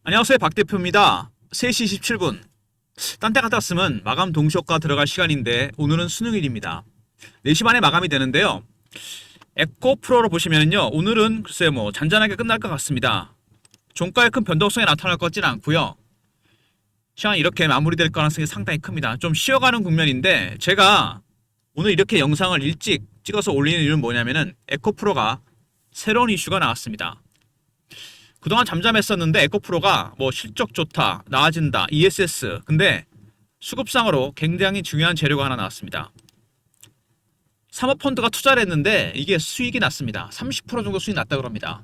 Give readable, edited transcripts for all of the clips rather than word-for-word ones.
안녕하세요, 박 대표입니다. 3시 27분. 딴 데 갔다 왔으면 마감 동시효과 들어갈 시간인데 오늘은 수능일입니다. 4시 반에 마감이 되는데요. 에코프로로 보시면은요, 오늘은 글쎄요, 잔잔하게 끝날 것 같습니다. 종가의 큰 변동성이 나타날 것 같지는 않고요. 시간이 이렇게 마무리될 가능성이 상당히 큽니다. 좀 쉬어가는 국면인데, 제가 오늘 이렇게 영상을 일찍 찍어서 올리는 이유는 뭐냐면은 에코프로가 새로운 이슈가 나왔습니다. 그동안 잠잠했었는데 에코프로가 실적 좋다, 나아진다, ESS. 근데 수급상으로 굉장히 중요한 재료가 하나 나왔습니다. 사모펀드가 투자를 했는데 이게 수익이 났습니다. 30% 정도 수익 났다고 합니다.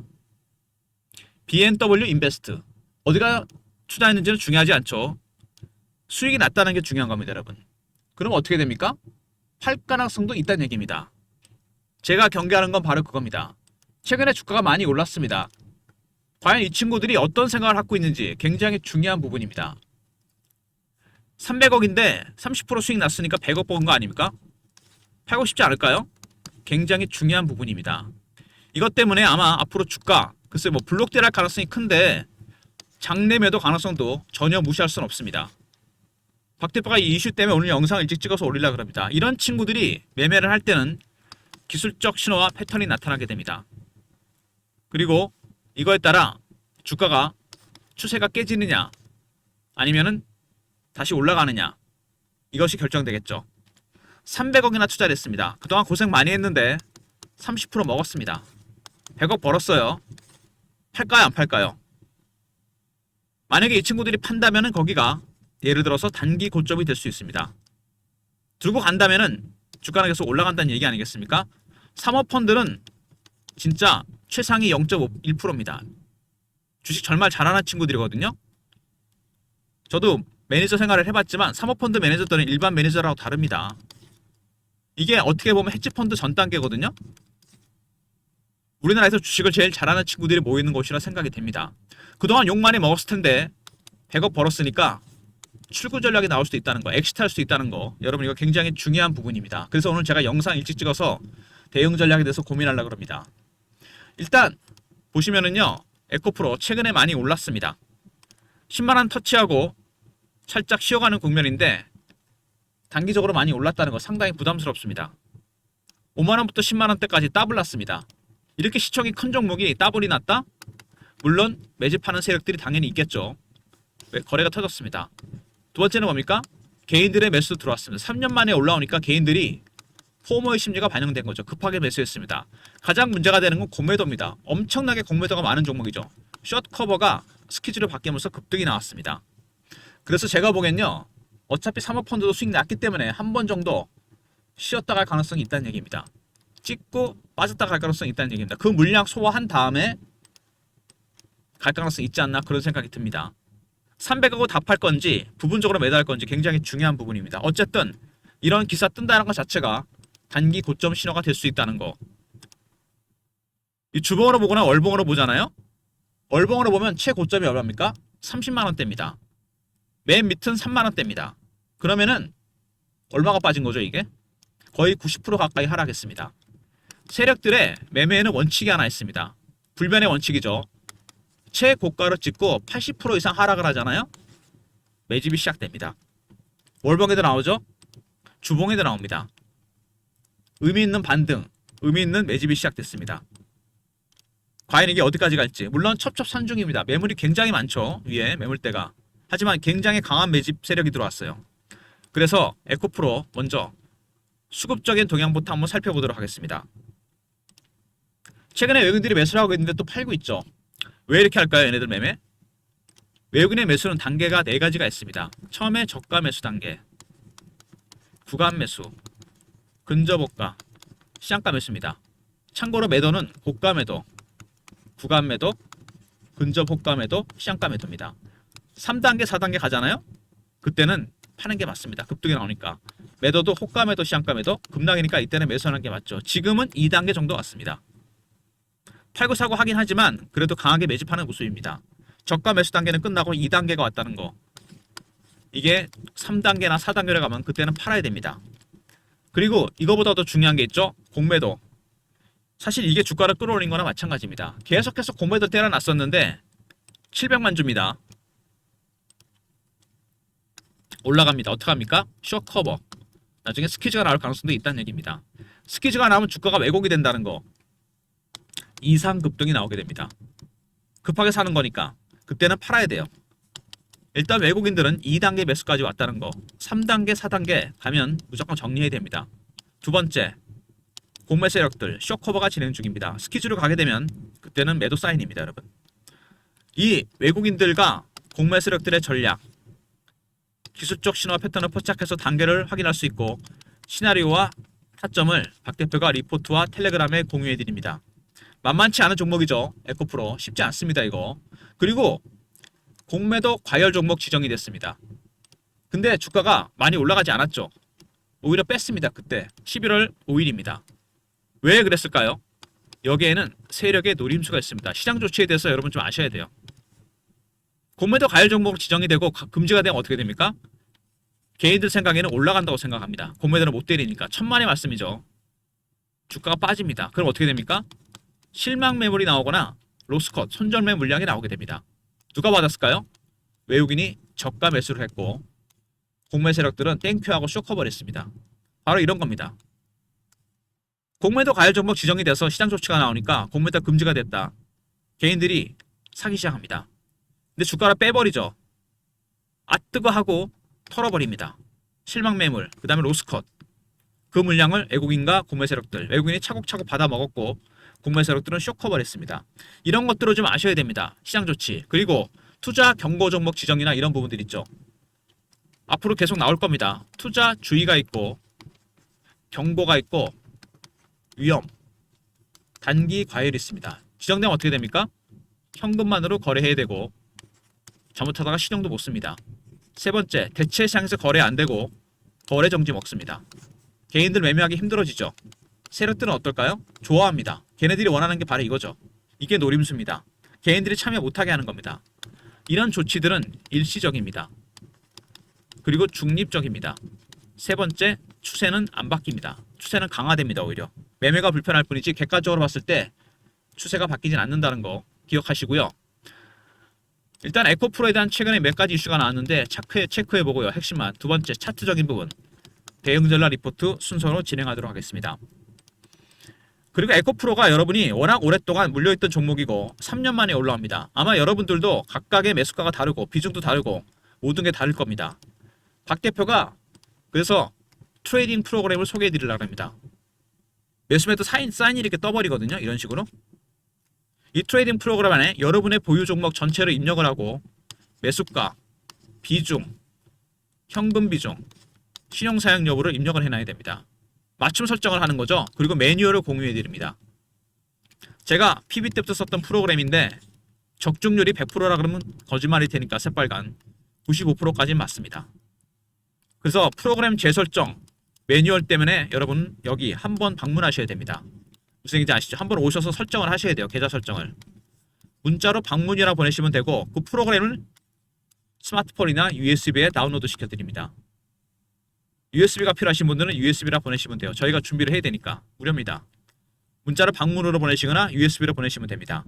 BNW 인베스트. 어디가 투자했는지는 중요하지 않죠. 수익이 났다는 게 중요한 겁니다, 여러분. 그럼 어떻게 됩니까? 팔 가능성도 있다는 얘기입니다. 제가 경계하는 건 바로 그겁니다. 최근에 주가가 많이 올랐습니다. 과연 이 친구들이 어떤 생각을 갖고 있는지 굉장히 중요한 부분입니다. 300억인데 30% 수익 났으니까 100억 버은 거 아닙니까? 팔고 싶지 않을까요? 굉장히 중요한 부분입니다. 이것 때문에 아마 앞으로 주가 글쎄 블록대할 가능성이 큰데 장내 매도 가능성도 전혀 무시할 수는 없습니다. 박 대표가 이 이슈 때문에 오늘 영상 일찍 찍어서 올리려고 합니다. 이런 친구들이 매매를 할 때는 기술적 신호와 패턴이 나타나게 됩니다. 그리고 이거에 따라 주가가 추세가 깨지느냐 아니면은 다시 올라가느냐 이것이 결정되겠죠. 300억이나 투자를 했습니다. 그동안 고생 많이 했는데 30% 먹었습니다. 100억 벌었어요. 팔까요 안 팔까요? 만약에 이 친구들이 판다면은 거기가 예를 들어서 단기 고점이 될 수 있습니다. 들고 간다면은 주가는 계속 올라간다는 얘기 아니겠습니까? 사모펀드는 진짜 최상위 0.1%입니다. 주식 정말 잘하는 친구들이거든요. 저도 매니저 생활을 해봤지만 사모펀드 매니저들은 일반 매니저라고 다릅니다. 이게 어떻게 보면 헤지펀드 전 단계거든요. 우리나라에서 주식을 제일 잘하는 친구들이 모이는 곳이라 생각이 됩니다. 그동안 욕 많이 먹었을 텐데 100억 벌었으니까 출구 전략이 나올 수도 있다는 거, 엑시트할 수도 있다는 거, 여러분 이거 굉장히 중요한 부분입니다. 그래서 오늘 제가 영상 일찍 찍어서 대응 전략에 대해서 고민하려고 합니다. 일단 보시면은요, 에코프로 최근에 많이 올랐습니다. 10만원 터치하고 살짝 쉬어가는 국면인데 단기적으로 많이 올랐다는 거 상당히 부담스럽습니다. 5만원부터 10만원대까지 더블 났습니다. 이렇게 시총이 큰 종목이 더블이 났다? 물론 매집하는 세력들이 당연히 있겠죠. 거래가 터졌습니다. 두 번째는 뭡니까? 개인들의 매수도 들어왔습니다. 3년 만에 올라오니까 개인들이 포모의 심리가 반영된 거죠. 급하게 매수했습니다. 가장 문제가 되는 건 공매도입니다. 엄청나게 공매도가 많은 종목이죠. 숏 커버가 스키즈로 바뀌면서 급등이 나왔습니다. 그래서 제가 보기엔요, 어차피 사모펀드도 수익 났기 때문에 한 번 정도 쉬었다 갈 가능성이 있다는 얘기입니다. 찍고 빠졌다 갈 가능성이 있다는 얘기입니다. 그 물량 소화한 다음에 갈 가능성이 있지 않나 그런 생각이 듭니다. 300억을 다 팔 건지 부분적으로 매도할 건지 굉장히 중요한 부분입니다. 어쨌든 이런 기사 뜬다는 것 자체가 단기 고점 신호가 될 수 있다는 거. 이 주봉으로 보거나 월봉으로 보잖아요. 월봉으로 보면 최고점이 얼마입니까? 30만원대입니다. 맨 밑은 3만원대입니다. 그러면은 얼마가 빠진 거죠 이게? 거의 90% 가까이 하락했습니다. 세력들의 매매에는 원칙이 하나 있습니다. 불변의 원칙이죠. 최고가를 찍고 80% 이상 하락을 하잖아요. 매집이 시작됩니다. 월봉에도 나오죠. 주봉에도 나옵니다. 의미 있는 반등, 의미 있는 매집이 시작됐습니다. 과연 이게 어디까지 갈지. 물론 첩첩산중입니다. 매물이 굉장히 많죠. 위에 매물대가. 하지만 굉장히 강한 매집 세력이 들어왔어요. 그래서 에코프로 먼저 수급적인 동향부터 한번 살펴보도록 하겠습니다. 최근에 외국인들이 매수를 하고 있는데 또 팔고 있죠. 왜 이렇게 할까요? 얘네들 매매? 외국인의 매수는 단계가 4가지가 있습니다. 처음에 저가 매수 단계, 구간 매수, 근접호가, 시장가 매수입니다. 참고로 매도는 고가 매도, 구간 매도, 근접호가 매도, 시장가 매도입니다. 3단계, 4단계 가잖아요? 그때는 파는 게 맞습니다. 급등이 나오니까. 매도도 호가 매도, 시장가 매도, 급락이니까 이때는 매수하는 게 맞죠. 지금은 2단계 정도 왔습니다. 팔고 사고 하긴 하지만 그래도 강하게 매집하는 모습입니다. 저가 매수 단계는 끝나고 2단계가 왔다는 거. 이게 3단계나 4단계로 가면 그때는 팔아야 됩니다. 그리고 이거보다 더 중요한 게 있죠. 공매도. 사실 이게 주가를 끌어올린 거나 마찬가지입니다. 계속해서 공매도 때려놨었는데 700만 주입니다. 올라갑니다. 어떡합니까? 쇼커버. 나중에 스퀴즈가 나올 가능성도 있다는 얘기입니다. 스퀴즈가 나오면 주가가 왜곡이 된다는 거. 이상 급등이 나오게 됩니다. 급하게 사는 거니까 그때는 팔아야 돼요. 일단 외국인들은 2단계 매수까지 왔다는 거. 3단계, 4단계 가면 무조건 정리해야 됩니다. 두 번째, 공매 세력들 쇼커버가 진행 중입니다. 스퀴즈로 가게 되면 그때는 매도 사인입니다, 여러분. 이 외국인들과 공매 세력들의 전략, 기술적 신호 패턴을 포착해서 단계를 확인할 수 있고 시나리오와 타점을 박 대표가 리포트와 텔레그램에 공유해 드립니다. 만만치 않은 종목이죠. 에코프로 쉽지 않습니다, 이거. 그리고 공매도 과열 종목 지정이 됐습니다. 근데 주가가 많이 올라가지 않았죠. 오히려 뺐습니다. 그때 11월 5일입니다. 왜 그랬을까요? 여기에는 세력의 노림수가 있습니다. 시장 조치에 대해서 여러분 좀 아셔야 돼요. 공매도 과열 종목 지정이 되고 금지가 되면 어떻게 됩니까? 개인들 생각에는 올라간다고 생각합니다. 공매도는 못 때리니까. 천만의 말씀이죠. 주가가 빠집니다. 그럼 어떻게 됩니까? 실망 매물이 나오거나 로스컷, 손절매 물량이 나오게 됩니다. 누가 받았을까요? 외국인이 저가 매수를 했고 공매 세력들은 땡큐하고 쇼커버를 했습니다. 바로 이런 겁니다. 공매도 과열 종목 지정이 돼서 시장 조치가 나오니까 공매도 금지가 됐다. 개인들이 사기 시작합니다. 근데 주가를 빼버리죠. 아 뜨거 하고 털어버립니다. 실망 매물, 그 다음에 로스컷. 그 물량을 외국인과 공매 세력들, 외국인이 차곡차곡 받아 먹었고 공매 세력들은 쇼커버를 했습니다. 이런 것들을 좀 아셔야 됩니다. 시장 조치. 그리고 투자 경고 종목 지정이나 이런 부분들 있죠. 앞으로 계속 나올 겁니다. 투자 주의가 있고 경고가 있고 위험, 단기 과열이 있습니다. 지정되면 어떻게 됩니까? 현금만으로 거래해야 되고 잘못하다가 신용도 못 씁니다. 세 번째, 대체 시장에서 거래 안 되고 거래 정지 먹습니다. 개인들 매매하기 힘들어지죠. 세력들은 어떨까요? 좋아합니다. 걔네들이 원하는 게 바로 이거죠. 이게 노림수입니다. 개인들이 참여 못하게 하는 겁니다. 이런 조치들은 일시적입니다. 그리고 중립적입니다. 세 번째, 추세는 안 바뀝니다. 추세는 강화됩니다. 오히려 매매가 불편할 뿐이지 객관적으로 봤을 때 추세가 바뀌진 않는다는 거 기억하시고요. 일단 에코프로에 대한 최근에 몇 가지 이슈가 나왔는데 체크해보고요. 핵심만. 두 번째, 차트적인 부분 대응 전략 리포트 순서로 진행하도록 하겠습니다. 그리고 에코프로가 여러분이 워낙 오랫동안 물려있던 종목이고 3년 만에 올라옵니다. 아마 여러분들도 각각의 매수가가 다르고 비중도 다르고 모든 게 다를 겁니다. 박 대표가 그래서 트레이딩 프로그램을 소개해 드리려고 합니다. 매수매도 사인이 이렇게 떠버리거든요. 이런 식으로. 이 트레이딩 프로그램 안에 여러분의 보유 종목 전체를 입력을 하고 매수가, 비중, 현금 비중, 신용 사용 여부를 입력을 해놔야 됩니다. 맞춤 설정을 하는 거죠. 그리고 매뉴얼을 공유해 드립니다. 제가 PB 때부터 썼던 프로그램인데 적중률이 100%라 그러면 거짓말일 테니까 새빨간 95%까지는 맞습니다. 그래서 프로그램 재설정, 매뉴얼 때문에 여러분 여기 한번 방문하셔야 됩니다. 무슨 얘기인지 아시죠? 한번 오셔서 설정을 하셔야 돼요. 계좌 설정을. 문자로 방문이라 보내시면 되고 그 프로그램을 스마트폰이나 USB에 다운로드 시켜드립니다. USB가 필요하신 분들은 USB라 보내시면 돼요. 저희가 준비를 해야 되니까 무료입니다. 문자를 방문으로 보내시거나 USB로 보내시면 됩니다.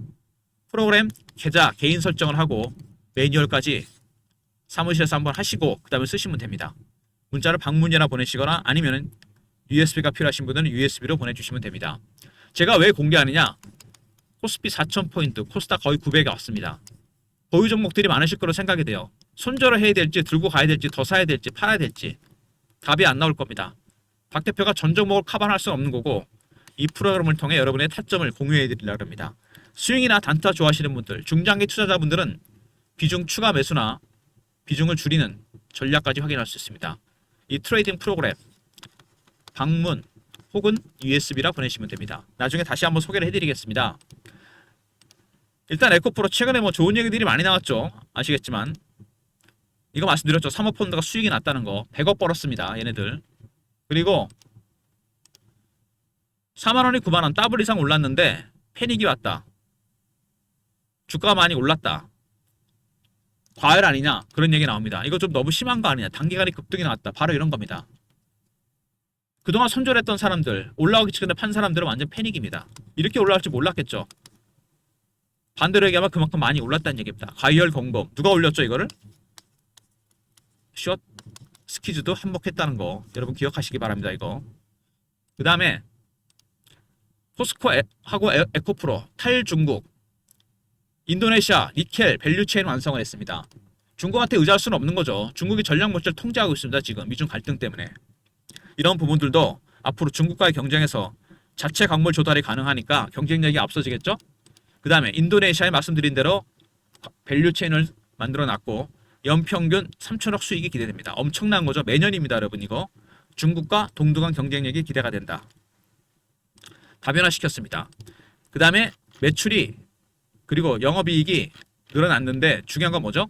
프로그램, 계좌, 개인 설정을 하고 매뉴얼까지 사무실에서 한번 하시고 그 다음에 쓰시면 됩니다. 문자를 방문이라 보내시거나 아니면 USB가 필요하신 분들은 USB로 보내주시면 됩니다. 제가 왜 공개하느냐? 코스피 4,000포인트, 코스닥 거의 900에 왔습니다. 보유 종목들이 많으실 거로 생각이 돼요. 손절을 해야 될지 들고 가야 될지 더 사야 될지 팔아야 될지 답이 안 나올 겁니다. 박 대표가 전 종목을 커버할 수는 없는 거고 이 프로그램을 통해 여러분의 타점을 공유해 드리려고 합니다. 스윙이나 단타 좋아하시는 분들, 중장기 투자자분들은 비중 추가 매수나 비중을 줄이는 전략까지 확인할 수 있습니다. 이 트레이딩 프로그램 방문 혹은 USB라 보내시면 됩니다. 나중에 다시 한번 소개를 해드리겠습니다. 일단 에코프로 최근에 뭐 좋은 얘기들이 많이 나왔죠. 아시겠지만 이거 말씀드렸죠. 사모펀드가 수익이 났다는 거 100억 벌었습니다. 얘네들. 그리고 4만원이 9만원 더블 이상 올랐는데 패닉이 왔다. 주가가 많이 올랐다. 과열 아니냐 그런 얘기 나옵니다. 이거 좀 너무 심한 거 아니냐. 단기간에 급등이 나왔다. 바로 이런 겁니다. 그동안 손절했던 사람들 올라오기 직전에 판 사람들은 완전 패닉입니다. 이렇게 올라갈 줄 몰랐겠죠. 반대로 얘기하면 그만큼 많이 올랐다는 얘기입니다. 과열 공급. 누가 올렸죠 이거를? 숏 스키즈도 한몫했다는 거 여러분 기억하시기 바랍니다. 이거. 그 다음에 포스코하고 에코프로, 탈중국, 인도네시아, 니켈, 밸류체인 완성을 했습니다. 중국한테 의지할 수는 없는 거죠. 중국이 전략 물자를 통제하고 있습니다. 지금 미중 갈등 때문에. 이런 부분들도 앞으로 중국과의 경쟁에서 자체 광물 조달이 가능하니까 경쟁력이 앞서지겠죠. 그 다음에 인도네시아에 말씀드린 대로 밸류체인을 만들어놨고 연평균 3천억 수익이 기대됩니다. 엄청난 거죠. 매년입니다. 여러분 이거. 중국과 동등한 경쟁력이 기대가 된다. 다변화시켰습니다. 그 다음에 매출이 그리고 영업이익이 늘어났는데 중요한 건 뭐죠?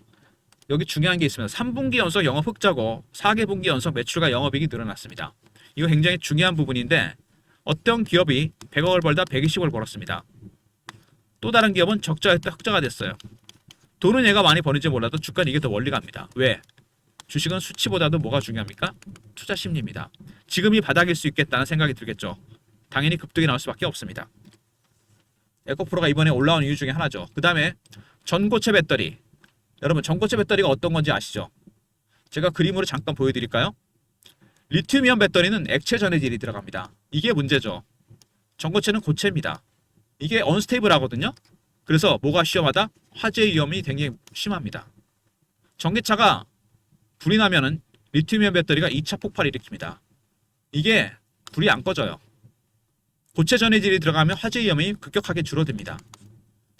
여기 중요한 게 있습니다. 3분기 연속 영업 흑자고 4개분기 연속 매출과 영업이익이 늘어났습니다. 이거 굉장히 중요한 부분인데 어떤 기업이 100억을 벌다 120억을 벌었습니다. 또 다른 기업은 적자였다 흑자가 됐어요. 돈은 얘가 많이 버는지 몰라도 주가는 이게 더 멀리 갑니다. 왜? 주식은 수치보다도 뭐가 중요합니까? 투자 심리입니다. 지금이 바닥일 수 있겠다는 생각이 들겠죠. 당연히 급등이 나올 수밖에 없습니다. 에코프로가 이번에 올라온 이유 중에 하나죠. 그 다음에 전고체 배터리. 여러분 전고체 배터리가 어떤 건지 아시죠? 제가 그림으로 잠깐 보여드릴까요? 리튬이온 배터리는 액체 전해질이 들어갑니다. 이게 문제죠. 전고체는 고체입니다. 이게 언스테이블 하거든요. 그래서 뭐가 위험하다? 화재 위험이 굉장히 심합니다. 전기차가 불이 나면은 리튬이온 배터리가 2차 폭발을 일으킵니다. 이게 불이 안 꺼져요. 고체 전해질이 들어가면 화재 위험이 급격하게 줄어듭니다.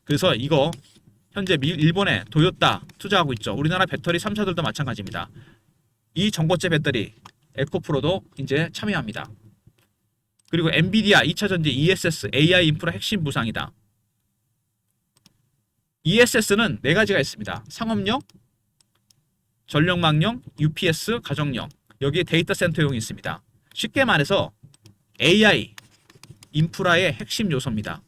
그래서 이거 현재 일본에 도요타 투자하고 있죠. 우리나라 배터리 3사들도 마찬가지입니다. 이 전고체 배터리 에코프로도 이제 참여합니다. 그리고 엔비디아 2차전지 ESS AI 인프라 핵심 부상이다. ESS는 4가지가 있습니다. 상업용, 전력망용, UPS, 가정용. 여기에 데이터 센터용이 있습니다. 쉽게 말해서 AI 인프라의 핵심 요소입니다.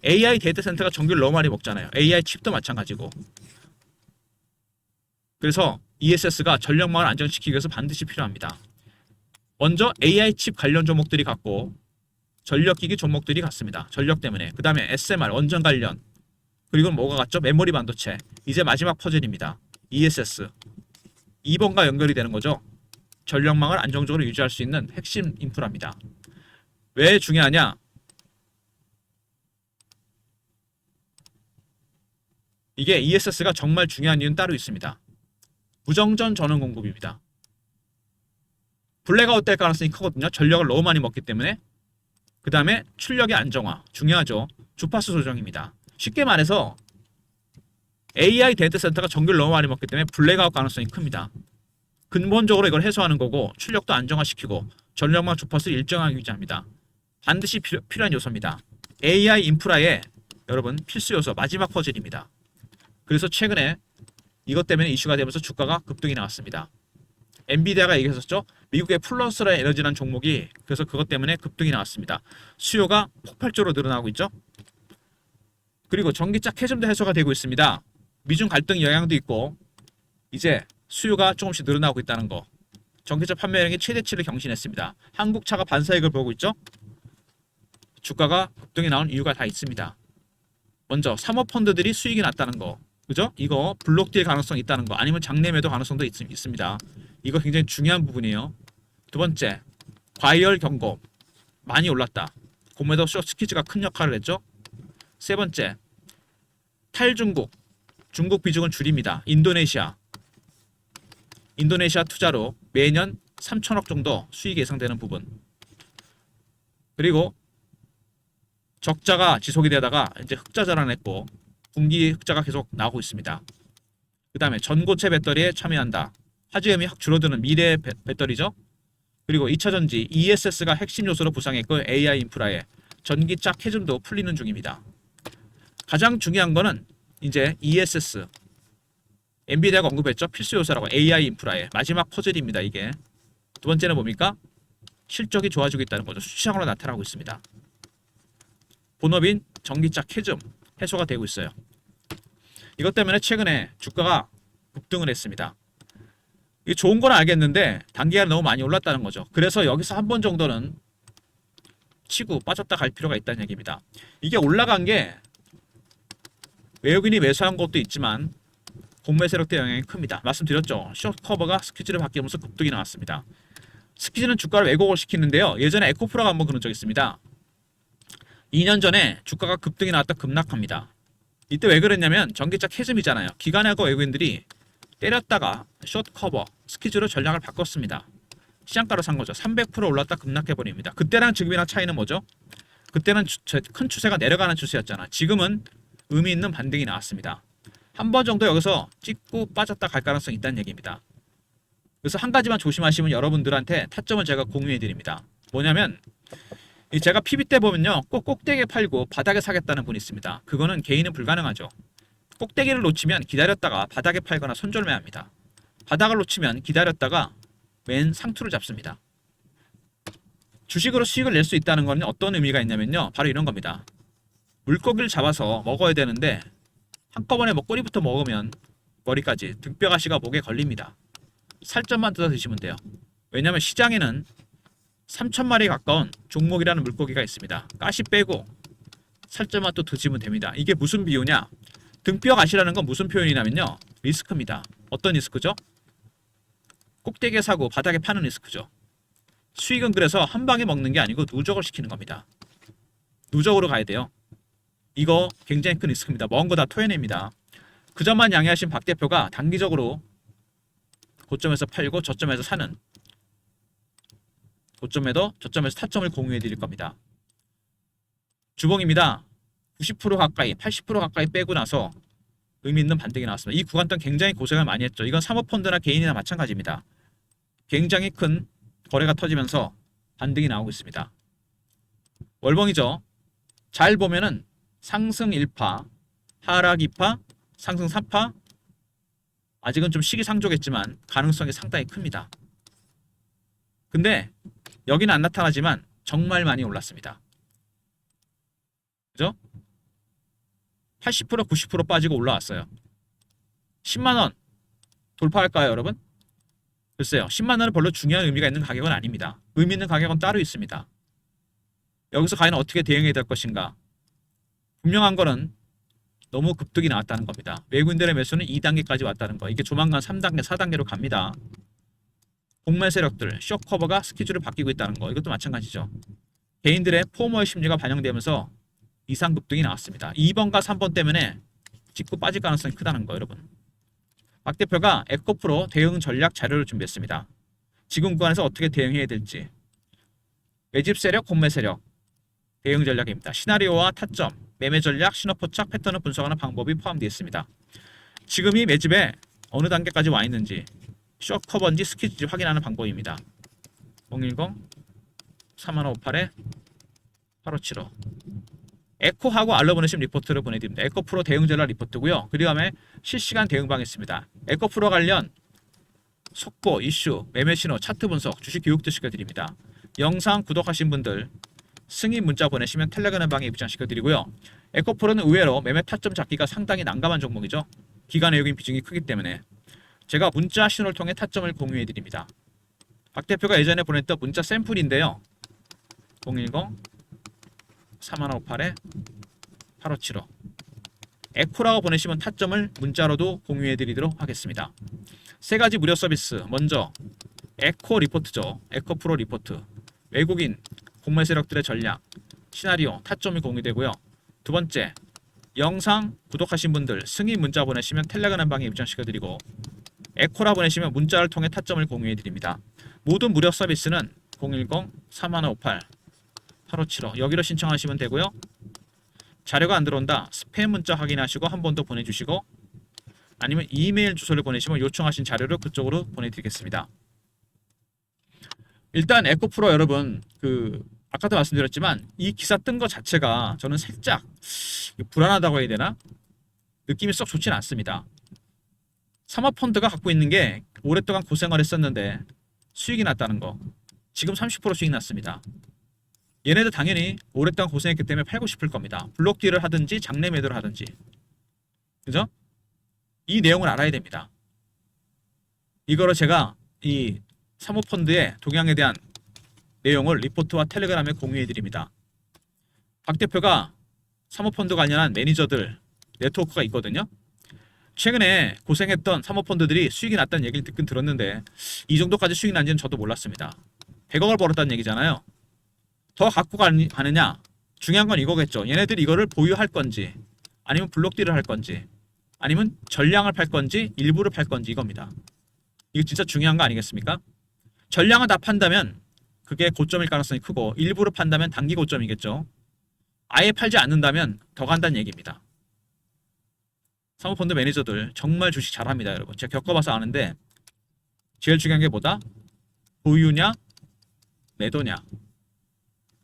AI 데이터 센터가 전기를 너무 많이 먹잖아요. AI 칩도 마찬가지고. 그래서 ESS가 전력망을 안정시키기 위해서 반드시 필요합니다. 먼저 AI 칩 관련 종목들이 같고 전력기기 종목들이 같습니다. 전력 때문에. 그 다음에 SMR 원전 관련. 그리고 뭐가 같죠? 메모리 반도체. 이제 마지막 퍼즐입니다. ESS. 2번과 연결이 되는 거죠. 전력망을 안정적으로 유지할 수 있는 핵심 인프라입니다. 왜 중요하냐? 이게 ESS가 정말 중요한 이유는 따로 있습니다. 무정전 전원 공급입니다. 블랙아웃 될 가능성이 크거든요. 전력을 너무 많이 먹기 때문에. 그 다음에 출력의 안정화. 중요하죠. 주파수 조정입니다. 쉽게 말해서 AI 데이터 센터가 전기를 너무 많이 먹기 때문에 블랙아웃 가능성이 큽니다. 근본적으로 이걸 해소하는 거고 출력도 안정화시키고 전력망 주파수를 일정하게 유지합니다. 반드시 필요한 요소입니다. AI 인프라의 여러분 필수 요소 마지막 퍼즐입니다. 그래서 최근에 이것 때문에 이슈가 되면서 주가가 급등이 나왔습니다. 엔비디아가 얘기했었죠. 미국의 플러스라 에너지라는 종목이 그래서 그것 때문에 급등이 나왔습니다. 수요가 폭발적으로 늘어나고 있죠. 그리고 전기차 캐즘도 해소가 되고 있습니다. 미중 갈등 영향도 있고 이제 수요가 조금씩 늘어나고 있다는 거. 전기차 판매량이 최대치를 경신했습니다. 한국차가 반사익을 보고 있죠. 주가가 급등이 나온 이유가 다 있습니다. 먼저 사모펀드들이 수익이 났다는 거. 그죠? 이거 블록딜 가능성이 있다는 거. 아니면 장내 매도 가능성도 있습니다. 이거 굉장히 중요한 부분이에요. 두 번째, 과열 경고. 많이 올랐다. 공매도 숏스키즈가 큰 역할을 했죠. 세 번째, 탈중국. 중국 비중을 줄입니다. 인도네시아 투자로 매년 3천억 정도 수익이 예상되는 부분. 그리고 적자가 지속이 되다가 이제 흑자 전환했고 분기 흑자가 계속 나오고 있습니다. 그 다음에 전고체 배터리에 참여한다. 화재염이 확 줄어드는 미래 배터리죠. 그리고 2차전지 ESS가 핵심 요소로 부상했고 AI 인프라에 전기차 캐즘도 풀리는 중입니다. 가장 중요한 거는 이제 ESS 엔비디아가 언급했죠. 필수 요소라고 AI 인프라에 마지막 퍼즐입니다. 이게 두 번째는 뭡니까? 실적이 좋아지고 있다는 거죠. 수치상으로 나타나고 있습니다. 본업인 전기차 캐즘 해소가 되고 있어요. 이것 때문에 최근에 주가가 급등을 했습니다. 이게 좋은 건 알겠는데 단기간에 너무 많이 올랐다는 거죠. 그래서 여기서 한 번 정도는 치고 빠졌다 갈 필요가 있다는 얘기입니다. 이게 올라간 게 외국인이 매수한 것도 있지만 공매 세력대 영향이 큽니다. 말씀드렸죠. 숏 커버가 스퀴즈를 바뀌면서 급등이 나왔습니다. 스퀴즈는 주가를 왜곡을 시키는데요. 예전에 에코프로가 한번 그런 적이 있습니다. 2년 전에 주가가 급등이 나왔다 급락합니다. 이때 왜 그랬냐면 전기차 캐즘이잖아요. 기관하고 외국인들이 때렸다가 숏 커버 스퀴즈로 전략을 바꿨습니다. 시장가로 산 거죠. 300% 올랐다 급락해버립니다. 그때랑 지금이랑 차이는 뭐죠? 그때는 큰 추세가 내려가는 추세였잖아. 지금은 의미 있는 반등이 나왔습니다. 한 번 정도 여기서 찍고 빠졌다 갈 가능성이 있다는 얘기입니다. 그래서 한 가지만 조심하시면 여러분들한테 타점을 제가 공유해 드립니다. 뭐냐면 제가 PB 때 보면요. 꼭 꼭대기에 팔고 바닥에 사겠다는 분이 있습니다. 그거는 개인은 불가능하죠. 꼭대기를 놓치면 기다렸다가 바닥에 팔거나 손절매합니다. 바닥을 놓치면 기다렸다가 맨 상투를 잡습니다. 주식으로 수익을 낼 수 있다는 건 어떤 의미가 있냐면요. 바로 이런 겁니다. 물고기를 잡아서 먹어야 되는데 한꺼번에 꼬리부터 먹으면 머리까지 등뼈가시가 목에 걸립니다. 살점만 뜯어 드시면 돼요. 왜냐하면 시장에는 3,000마리에 가까운 종목이라는 물고기가 있습니다. 가시 빼고 살점만 또 드시면 됩니다. 이게 무슨 비유냐? 등뼈가시라는 건 무슨 표현이냐면요. 리스크입니다. 어떤 리스크죠? 꼭대기에 사고 바닥에 파는 리스크죠. 수익은 그래서 한 방에 먹는 게 아니고 누적을 시키는 겁니다. 누적으로 가야 돼요. 이거 굉장히 큰 리스크입니다. 먹은 거 다 토해냅니다. 그 점만 양해하신 박 대표가 단기적으로 고점에서 팔고 저점에서 사는, 고점에도 저점에서 타점을 공유해 드릴 겁니다. 주봉입니다. 90% 가까이 80% 가까이 빼고 나서 의미 있는 반등이 나왔습니다. 이 구간 동안 굉장히 고생을 많이 했죠. 이건 사모펀드나 개인이나 마찬가지입니다. 굉장히 큰 거래가 터지면서 반등이 나오고 있습니다. 월봉이죠. 잘 보면은 상승 1파, 하락 2파, 상승 3파. 아직은 좀 시기상조겠지만 가능성이 상당히 큽니다. 근데 여기는 안 나타나지만 정말 많이 올랐습니다. 그죠? 80% 90% 빠지고 올라왔어요. 10만원 돌파할까요 여러분? 글쎄요. 10만원은 별로 중요한 의미가 있는 가격은 아닙니다. 의미 있는 가격은 따로 있습니다. 여기서 과연 어떻게 대응해야 될 것인가? 분명한 거는 너무 급등이 나왔다는 겁니다. 외국인들의 매수는 2단계까지 왔다는 거. 이게 조만간 3단계, 4단계로 갑니다. 공매 세력들, 숏커버가 스케줄을 바뀌고 있다는 거. 이것도 마찬가지죠. 개인들의 포모의 심리가 반영되면서 이상 급등이 나왔습니다. 2번과 3번 때문에 찍고 빠질 가능성이 크다는 거 여러분. 박 대표가 에코프로 대응 전략 자료를 준비했습니다. 지금 구간에서 어떻게 대응해야 될지. 매집 세력, 공매 세력 대응 전략입니다. 시나리오와 타점, 매매 전략, 신호 포착, 패턴을 분석하는 방법이 포함되어 있습니다. 지금 이 매집에 어느 단계까지 와 있는지 숏 커버인지 스퀴즈인지 확인하는 방법입니다. 010-3158-8575 에코하고 알러 보내신 리포트를 보내드립니다. 에코프로 대응 전략 리포트고요. 그 다음에 실시간 대응방 있습니다. 에코프로 관련 속보, 이슈, 매매 신호, 차트 분석, 주식 교육도 시켜드립니다. 영상 구독하신 분들 승인 문자 보내시면 텔레그램 방에 입장시켜드리고요. 에코프로는 의외로 매매 타점 잡기가 상당히 난감한 종목이죠. 기관 외국인 비중이 크기 때문에 제가 문자 신호를 통해 타점을 공유해드립니다. 박 대표가 예전에 보냈던 문자 샘플인데요. 010-3158-8575 에코라고 보내시면 타점을 문자로도 공유해드리도록 하겠습니다. 세 가지 무료 서비스. 먼저 에코 리포트죠. 에코프로 리포트. 외국인 공매 세력들의 전략, 시나리오, 타점이 공유되고요. 두 번째, 영상 구독하신 분들 승인 문자 보내시면 텔레그램 방에 입장시켜드리고 에코라 보내시면 문자를 통해 타점을 공유해드립니다. 모든 무료 서비스는 010-3158-8575 여기로 신청하시면 되고요. 자료가 안 들어온다. 스팸 문자 확인하시고 한 번 더 보내주시고 아니면 이메일 주소를 보내시면 요청하신 자료를 그쪽으로 보내드리겠습니다. 일단 에코프로 여러분 아까도 말씀드렸지만 이 기사 뜬 것 자체가 저는 살짝 불안하다고 해야 되나? 느낌이 썩 좋진 않습니다. 사모펀드가 갖고 있는 게 오랫동안 고생을 했었는데 수익이 났다는 거. 지금 30% 수익 났습니다. 얘네들 당연히 오랫동안 고생했기 때문에 팔고 싶을 겁니다. 블록딜을 하든지 장내 매도를 하든지. 그죠? 이 내용을 알아야 됩니다. 이거를 제가 이 사모펀드의 동향에 대한 내용을 리포트와 텔레그램에 공유해 드립니다. 박 대표가 사모펀드 관련한 매니저들, 네트워크가 있거든요. 최근에 고생했던 사모펀드들이 수익이 났다는 얘기를 듣긴 들었는데 이 정도까지 수익이 난지는 저도 몰랐습니다. 100억을 벌었다는 얘기잖아요. 더 갖고 가느냐? 중요한 건 이거겠죠. 얘네들이 이거를 보유할 건지 아니면 블록딜을 할 건지 아니면 전량을 팔 건지 일부를 팔 건지 이겁니다. 이거 진짜 중요한 거 아니겠습니까? 전량을 다 판다면 그게 고점일 가능성이 크고 일부를 판다면 단기 고점이겠죠. 아예 팔지 않는다면 더 간다는 얘기입니다. 사모펀드 매니저들 정말 주식 잘합니다, 여러분. 제가 겪어봐서 아는데 제일 중요한 게 뭐다? 보유냐, 매도냐.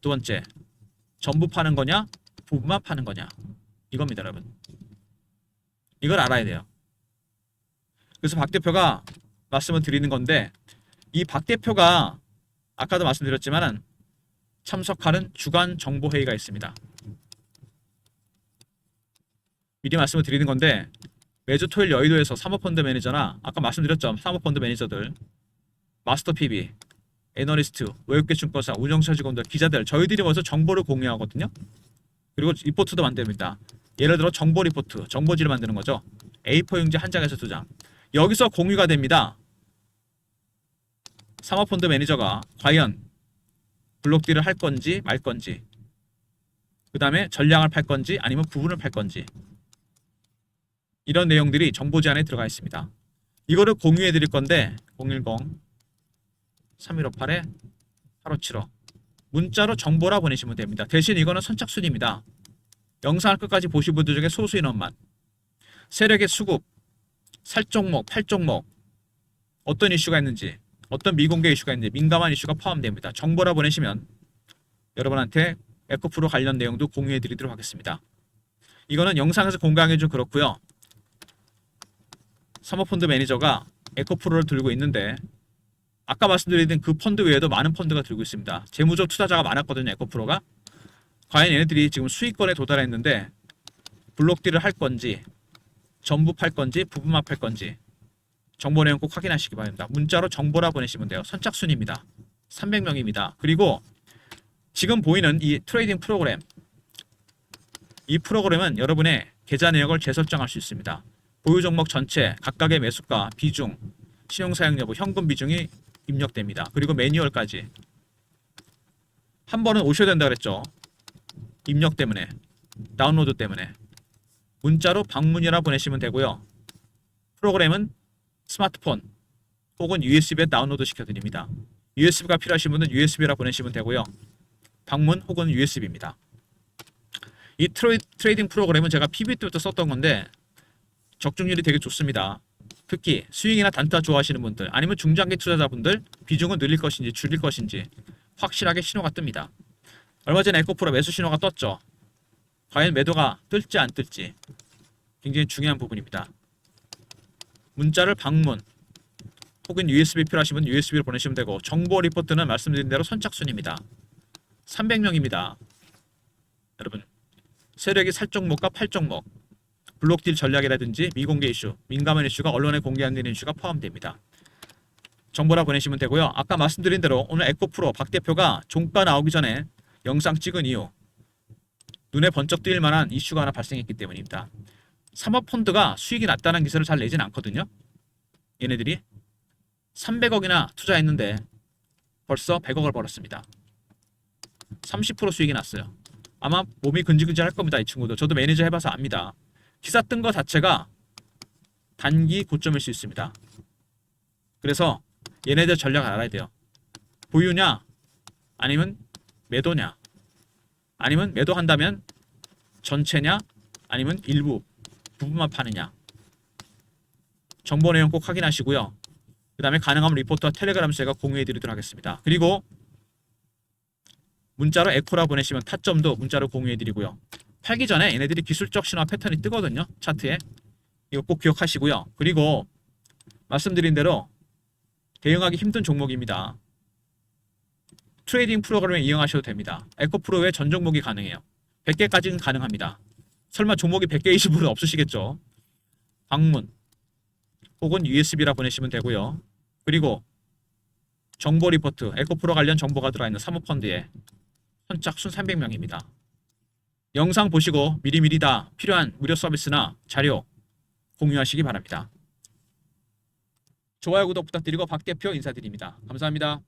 두 번째, 전부 파는 거냐, 부분만 파는 거냐. 이겁니다, 여러분. 이걸 알아야 돼요. 그래서 박 대표가 말씀을 드리는 건데 이 박 대표가 아까도 말씀드렸지만 참석하는 주간 정보회의가 있습니다. 미리 말씀을 드리는 건데 매주 토요일 여의도에서 사모펀드 매니저나 아까 말씀드렸죠. 사모펀드 매니저들, 마스터 PB, 애널리스트, 외국계 증권사, 운영사 직원들, 기자들 저희들이 모여서 정보를 공유하거든요. 그리고 리포트도 만듭니다. 예를 들어 정보 리포트, 정보지를 만드는 거죠. A4 용지 한 장에서 2장. 여기서 공유가 됩니다. 사모펀드 매니저가 과연 블록딜을 할 건지 말 건지, 그 다음에 전량을 팔 건지 아니면 부분을 팔 건지, 이런 내용들이 정보지 안에 들어가 있습니다. 이거를 공유해 드릴 건데 010-3158-8575 문자로 정보라 보내시면 됩니다. 대신 이거는 선착순입니다. 영상을 끝까지 보신 분들 중에 소수 인원만. 세력의 수급, 살 종목, 팔 종목, 어떤 이슈가 있는지, 어떤 미공개 이슈가 있는지 민감한 이슈가 포함됩니다. 정보라 보내시면 여러분한테 에코프로 관련 내용도 공유해 드리도록 하겠습니다. 이거는 영상에서 공개하기 좀 그렇고요. 사모펀드 매니저가 에코프로를 들고 있는데 아까 말씀드린 그 펀드 외에도 많은 펀드가 들고 있습니다. 재무적 투자자가 많았거든요. 에코프로가. 과연 얘네들이 지금 수익권에 도달했는데 블록딜을 할 건지 전부 팔 건지 부분만 팔 건지 정보 내용 꼭 확인하시기 바랍니다. 문자로 정보라 보내시면 돼요. 선착순입니다. 300명입니다. 그리고 지금 보이는 이 트레이딩 프로그램, 이 프로그램은 여러분의 계좌 내역을 재설정할 수 있습니다. 보유 종목 전체, 각각의 매수가, 비중, 신용사용 여부, 현금 비중이 입력됩니다. 그리고 매뉴얼까지. 한 번은 오셔야 된다 그랬죠. 입력 때문에, 다운로드 때문에. 문자로 방문이라 보내시면 되고요. 프로그램은 스마트폰 혹은 USB에 다운로드 시켜드립니다. USB가 필요하신 분은 USB라 보내시면 되고요. 방문 혹은 USB입니다. 이 트레이딩 프로그램은 제가 PB 때부터 썼던 건데 적중률이 되게 좋습니다. 특히 수익이나 단타 좋아하시는 분들 아니면 중장기 투자자분들 비중을 늘릴 것인지 줄일 것인지 확실하게 신호가 뜹니다. 얼마 전에 에코프로 매수 신호가 떴죠. 과연 매도가 뜰지 안 뜰지 굉장히 중요한 부분입니다. 문자를 방문 혹은 USB 필요하신 분은 USB로 보내시면 되고 정보 리포트는 말씀드린 대로 선착순입니다. 300명입니다. 여러분 세력이 살 종목과 팔 종목 블록딜 전략이라든지 미공개 이슈, 민감한 이슈가 언론에 공개 안 되는 이슈가 포함됩니다. 정보라 보내시면 되고요. 아까 말씀드린 대로 오늘 에코프로 박 대표가 종가 나오기 전에 영상 찍은 이유 눈에 번쩍 띄일 만한 이슈가 하나 발생했기 때문입니다. 사모펀드가 수익이 났다는 기사를 잘 내진 않거든요. 얘네들이 300억이나 투자했는데 벌써 100억을 벌었습니다. 30% 수익이 났어요. 아마 몸이 근질근질할 겁니다. 이 친구들. 저도 매니저 해봐서 압니다. 기사 뜬 거 자체가 단기 고점일 수 있습니다. 그래서 얘네들 전략을 알아야 돼요. 보유냐 아니면 매도냐 아니면 매도한다면 전체냐 아니면 일부 부분만 파느냐 정보 내용 꼭 확인하시고요. 그 다음에 가능하면 리포트와 텔레그램 제가 공유해 드리도록 하겠습니다. 그리고 문자로 에코라 보내시면 타점도 문자로 공유해 드리고요. 팔기 전에 얘네들이 기술적 신화 패턴이 뜨거든요. 차트에. 이거 꼭 기억하시고요. 그리고 말씀드린 대로 대응하기 힘든 종목입니다. 트레이딩 프로그램에 이용하셔도 됩니다. 에코프로에 전 종목이 가능해요. 100개까지는 가능합니다. 설마 종목이 100개이신 분은 없으시겠죠. 방문 혹은 USB라 보내시면 되고요. 그리고 정보 리포트, 에코프로 관련 정보가 들어있는 사모펀드에 선착순 300명입니다. 영상 보시고 미리미리 다 필요한 무료 서비스나 자료 공유하시기 바랍니다. 좋아요, 구독 부탁드리고 박 대표 인사드립니다. 감사합니다.